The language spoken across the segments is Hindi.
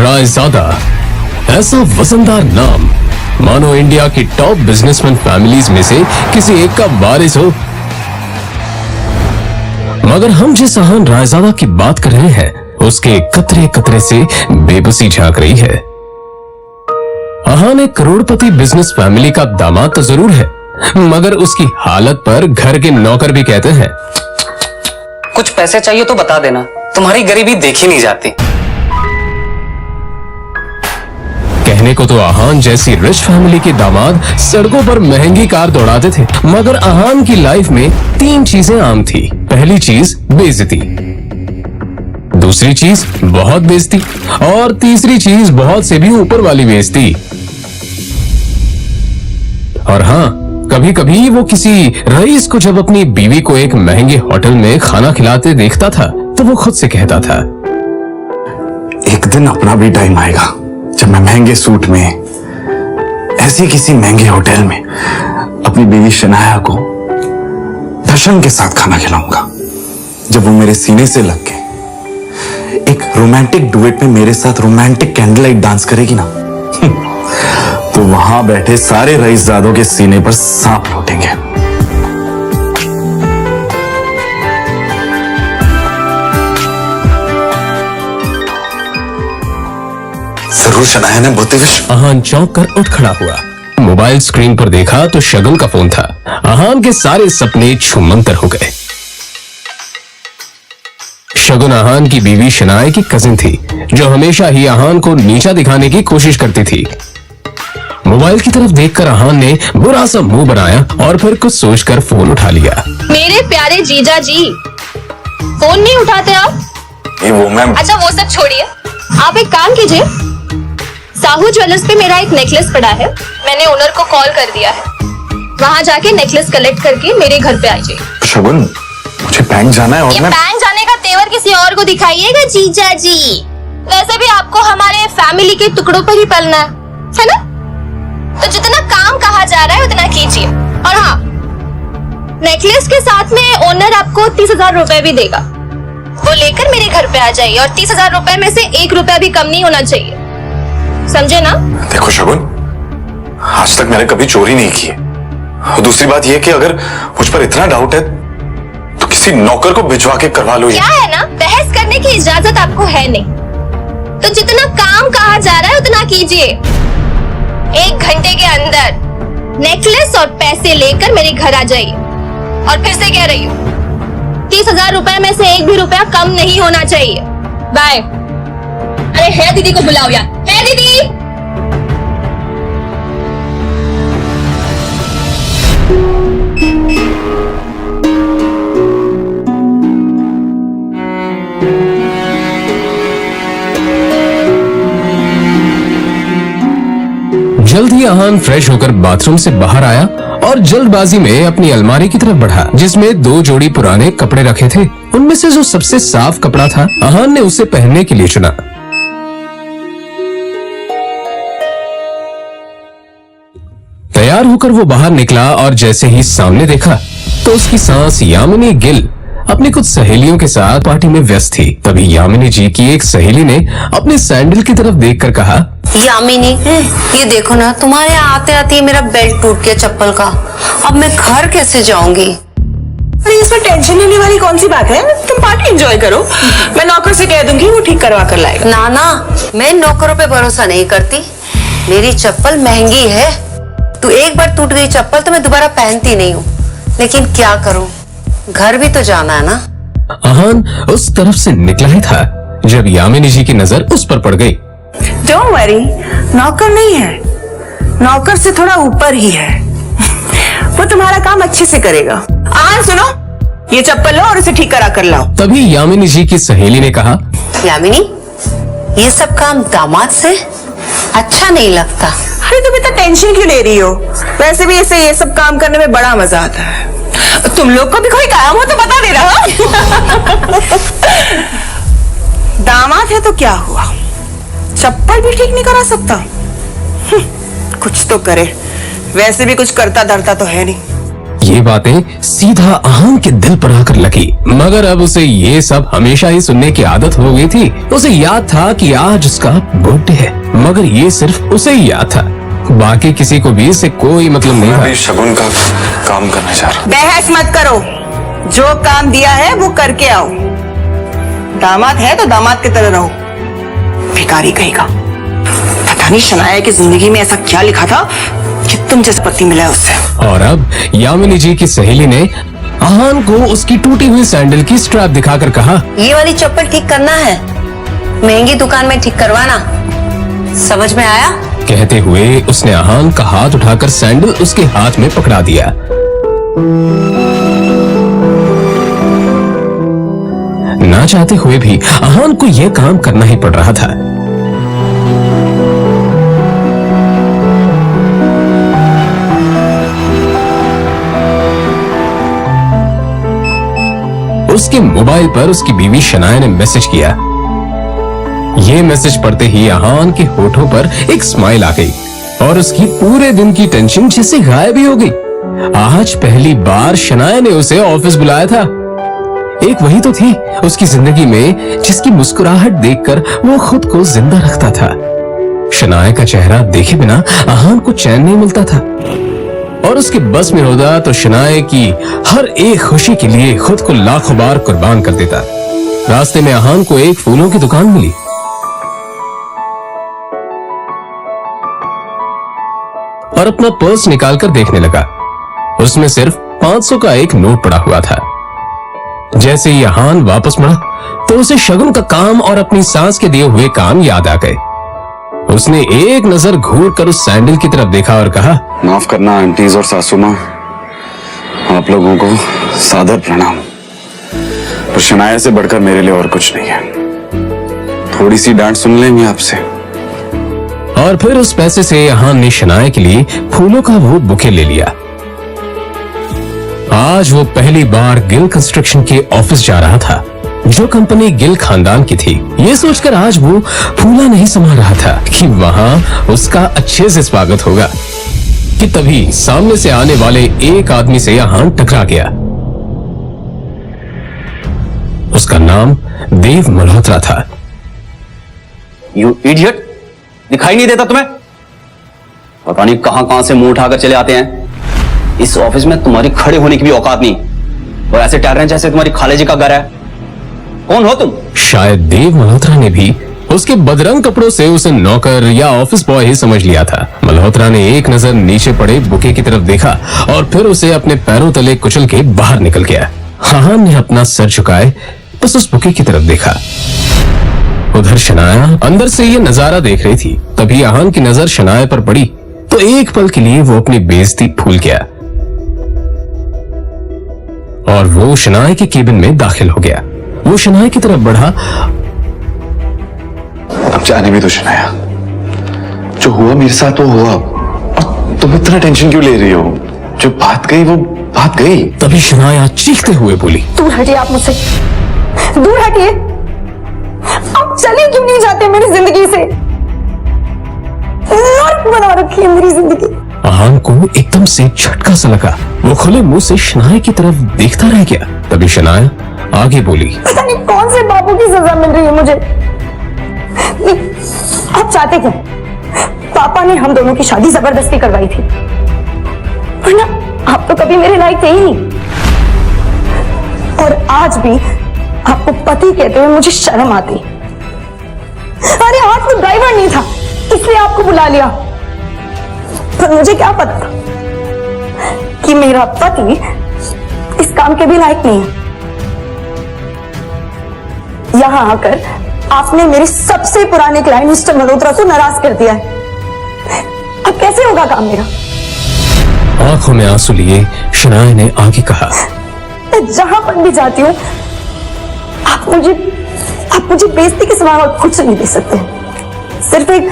रायजादा, ऐसा वजनदार नाम मानो इंडिया की टॉप बिजनेसमैन फैमिलीज में से किसी एक का वारिस हो। मगर हम जिस अहान रायजादा की बात कर रहे हैं उसके कतरे कतरे से बेबसी झांक रही है। अहान एक करोड़पति बिजनेस फैमिली का दामाद तो जरूर है, मगर उसकी हालत पर घर के नौकर भी कहते हैं, कुछ पैसे चाहिए तो बता देना, तुम्हारी गरीबी देखी नहीं जाती। कहने को तो अहान जैसी रिच फैमिली के दामाद सड़कों पर महंगी कार दौड़ाते थे, मगर अहान की लाइफ में 3 चीजें आम थी। पहली चीज बेइज्जती, दूसरी चीज बहुत बेइज्जती और तीसरी चीज बहुत से भी ऊपर वाली बेइज्जती। और हाँ, कभी कभी वो किसी रईस को जब अपनी बीवी को एक महंगे होटल में खाना खिलाते देखता था तो वो खुद से कहता था, एक दिन अपना भी टाइम आएगा जब मैं महंगे सूट में ऐसी किसी महंगे होटल में अपनी बीवी शनाया को दर्शन के साथ खाना खिलाऊंगा। जब वो मेरे सीने से लग के एक रोमांटिक डुएट में मेरे साथ रोमांटिक कैंडल लाइट डांस करेगी ना तो वहां बैठे सारे रईसजादों के सीने पर सांप लौटेंगे। जरूर शनाया ने बहुत विश्व। अहान चौंक कर उठ खड़ा हुआ। मोबाइल स्क्रीन पर देखा तो शगुन का फोन था। अहान के सारे सपने छूमंतर हो गए। शगुन अहान की बीवी शनाया की कजिन थी जो हमेशा ही अहान को नीचा दिखाने की कोशिश करती थी। मोबाइल की तरफ देखकर अहान ने बुरा सा मुंह बनाया और फिर कुछ सोचकर फोन उठा लिया। मेरे प्यारे जीजा जी, फोन नहीं उठाते आप? वो मैम। अच्छा वो सब छोड़िए, आप एक काम कीजिए, साहू ज्वेलर्स पे मेरा एक नेकलेस पड़ा है, मैंने ओनर को कॉल कर दिया है, वहाँ जाके नेकलेस कलेक्ट करके मेरे घर पे आ जाइए। शगुन, मुझे बैंक जाना है और ये मैं बैंक जाने का तेवर किसी और को दिखाइएगा जीजा जी। वैसे भी आपको हमारे फैमिली के टुकड़ों पर ही पलना है ना? तो जितना काम कहा जा रहा है उतना कीजिए। और हाँ, नेकलेस के साथ में ओनर आपको 30,000 रुपए भी देगा, वो लेकर मेरे घर पे आ जाइए और 30,000 रुपए में से 1 रुपया भी कम नहीं होना चाहिए, समझे ना? देखो शगुन, आज तक मैंने कभी चोरी नहीं की है। और दूसरी बात यह कि अगर मुझ पर इतना डाउट है तो किसी नौकर को भिजवा के करवा लो। क्या है ना, बहस करने की इजाजत आपको है नहीं, तो जितना काम कहा जा रहा है उतना कीजिए। 1 घंटे के अंदर नेकलेस और पैसे लेकर मेरे घर आ जाइए। और फिर से कह रही हूँ, 30,000 रुपए में से 1 भी रुपया कम नहीं होना चाहिए। बाय। अरे है दीदी को बुलाओ यार, है दीदी। जल्द ही अहान फ्रेश होकर बाथरूम से बाहर आया और जल्दबाजी में अपनी अलमारी की तरफ बढ़ा जिसमें 2 जोड़ी पुराने कपड़े रखे थे। उनमें से जो सबसे साफ कपड़ा था अहान ने उसे पहनने के लिए चुना। तैयार होकर वो बाहर निकला और जैसे ही सामने देखा तो उसकी सांस यामिनी गिल अपनी कुछ सहेलियों के साथ पार्टी में व्यस्त थी। तभी यामिनी जी की एक सहेली ने अपने सैंडल की तरफ देखकर कहा, यामिनी, ये देखो ना, तुम्हारे आते आते ही मेरा बेल्ट टूट गया चप्पल का। अब मैं घर कैसे जाऊंगी? अरे इसमें टेंशन लेने वाली कौन सी बात है? तुम पार्टी एंजॉय करो, मैं नौकर से कह दूंगी, वो ठीक करवा कर लाएगा। ना ना, मैं नौकरों पे भरोसा नहीं करती। मेरी चप्पल महंगी है, तो एक बार टूट गई चप्पल तो मैं दोबारा पहनती नहीं हूँ। लेकिन क्या करूँ, घर भी तो जाना है ना। अहान उस तरफ से निकला ही था जब यामिनी जी की नजर उस पर पड़ गई। डोंट वरी, नौकर नहीं है, नौकर से थोड़ा ऊपर ही है, वो तुम्हारा काम अच्छे से करेगा। सुनो, ये चप्पल लो और इसे ठीक करा कर लाओ। तभी यामिनी जी की सहेली ने कहा, यामिनी, ये सब काम दामाद से अच्छा नहीं लगता। अरे तुम इतना टेंशन क्यों ले रही हो? वैसे भी इसे ये सब काम करने में बड़ा मजा आता है। तुम लोग को भी कोई काम हो तो बता दे रहा। दामाद है तो क्या हुआ, चप्पल भी ठीक नहीं करा सकता? कुछ तो करे, वैसे भी कुछ करता धरता तो है नहीं। ये बातें सीधा अहान के दिल पर आकर लगी, मगर अब उसे ये सब हमेशा ही सुनने की आदत हो गई थी। उसे याद था कि आज उसका बर्थडे है, मगर ये सिर्फ उसे ही याद था, बाकी किसी को भी इससे कोई मतलब नहीं मैं भी था। शगुन का काम करने जा रहा हूँ। बहस मत करो, जो काम दिया है वो करके आओ। दामाद है तो दामाद की तरह रहो। भिखारी कहेगा। पता नहीं शनाया की जिंदगी में ऐसा क्या लिखा था कि तुम जैसा पति मिला है उससे। और अब यामिनी जी की सहेली ने अहान को उसकी टूटी हुई सैंडल की स्ट्रैप दिखाकर कहा, ये वाली चप्पल ठीक करना है, महंगी दुकान में ठीक करवाना, समझ में आया? कहते हुए उसने अहान का हाथ उठाकर सैंडल उसके हाथ में पकड़ा दिया। ना चाहते हुए भी अहान को यह काम करना ही पड़ रहा था। उसके मोबाइल पर उसकी बीवी शनाया ने मैसेज किया। ये मैसेज पढ़ते ही अहान के होठों पर एक स्माइल आ गई और उसकी पूरे दिन की टेंशन जैसे गायब ही हो गई। आज पहली बार शनाया ने उसे ऑफिस बुलाया था। एक वही तो थी उसकी जिंदगी में जिसकी मुस्कुराहट देखकर वो खुद को जिंदा रखता था। शनाया का चेहरा देखे बिना अहान को चैन नहीं मिलता था और उसके बस में होता तो शनाया की हर एक खुशी के लिए खुद को लाखों बार कुर्बान कर देता। रास्ते में अहान को एक फूलों की दुकान मिली। और अपना पर्स निकालकर देखने लगा। उसमें सिर्फ 500 का एक नोट पड़ा हुआ था। जैसे ही अहान वापस मुड़ा तो उसे शगुन का काम और अपनी सास के दिए हुए काम याद आ गए। उसने एक नजर घूर कर उस सैंडल की तरफ देखा और कहा, माफ करना आंटीज और सासू माँ, आप लोगों को सादर प्रणाम। पर शनाया से बढ़कर मेरे लिए और कुछ नहीं है। थोड़ी सी डांट सुन लेंगे आपसे। और फिर उस पैसे से अहान ने शनाया के लिए फूलों का वो बुके ले लिया। आज वो पहली बार गिल कंस्ट्रक्शन के ऑफिस जा रहा था, जो कंपनी गिल खानदान की थी। ये सोचकर आज वो फूला नहीं समा रहा था कि वहां उसका अच्छे से स्वागत होगा कि तभी सामने से आने वाले एक आदमी से अहान टकरा गया। उसका नाम देव मल्होत्रा था। यू इडियट, दिखाई नहीं देता तुम्हें? पता नहीं कहां कहां से मुंह उठाकर चले आते हैं। इस ऑफिस में तुम्हारी खड़े होने की भी औकात नहीं, और ऐसे टहर रहे हैं जैसे तुम्हारी खाले जी का घर है। कौन हो तुम? शायद देव मल्होत्रा ने भी उसके बदरंग कपड़ों से उसे नौकर या ऑफिस बॉय ही समझ लिया था। मल्होत्रा ने एक नजर नीचे पड़े बुके की तरफ देखा और फिर उसे अपने पैरों तले कुचल के बाहर निकल गया। अहान ने अपना सर झुकाए बस उस बुके की तरफ देखा। उधर शनाया अंदर से ये नजारा देख रही थी। तभी अहान की नजर शनाया पर पड़ी तो एक पल के लिए वो अपनी बेइज्जती भूल गया और वो शनाया के केबिन में दाखिल हो गया। वो शनाया की तरफ बढ़ा। अब जाने भी तो शनाया, जो हुआ मेरे साथ वो हुआ। और तुम इतना टेंशन क्यों ले रही हो? जो बात गई वो बात गई। तभी शनाया चीखते हुए बोली, दूर हटिए आप मुझसे, दूर हटिए। आप चले क्यों नहीं जाते मेरी जिंदगी से? नर्क बना रखी है मेरी जिंदगी। अहान को एकदम से झटका सा लगा। वो खुले मुंह से शनाया की तरफ देखता रह गया। तभी शनाया आगे बोली, पता नहीं कौन से बाबू की सजा मिल रही है मुझे। आप चाहते क्या? पापा ने हम दोनों की शादी जबरदस्ती करवाई थी, वरना आप तो कभी मेरे लायक थे ही नहीं। और आज भी आपको पति कहते हुए मुझे शर्म आती। अरे आज वो ड्राइवर नहीं था इसलिए आपको बुला लिया, पर मुझे क्या पता था कि मेरा पति इस काम के भी लायक नहीं है। यहां आकर आपने मेरे सबसे पुराने क्लाइंट मिस्टर मल्होत्रा को नाराज कर दिया है। अब कैसे होगा काम मेरा? आंखों में आंसू लिए शनाया ने आगे कहा, मैं जहां पर भी जाती हूँ आप मुझे बेइज्जती के सिवा और कुछ नहीं दे सकते। सिर्फ एक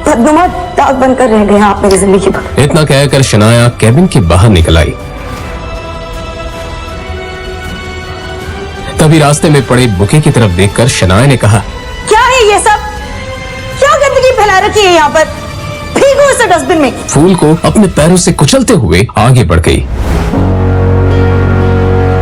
बदनुमा दाग बनकर रह गए हैं आप मेरी जिंदगी पर। इतना कहकर शनाया केबिन के बाहर निकल आई। तभी रास्ते में पड़े बुके की तरफ देखकर शनाया ने कहा, क्या है ये सब? क्या गंदगी फैला रखी है यहाँ पर? फेंको इसे डस्टबिन में। फूल को अपने पैरों से कुचलते हुए आगे बढ़ गई।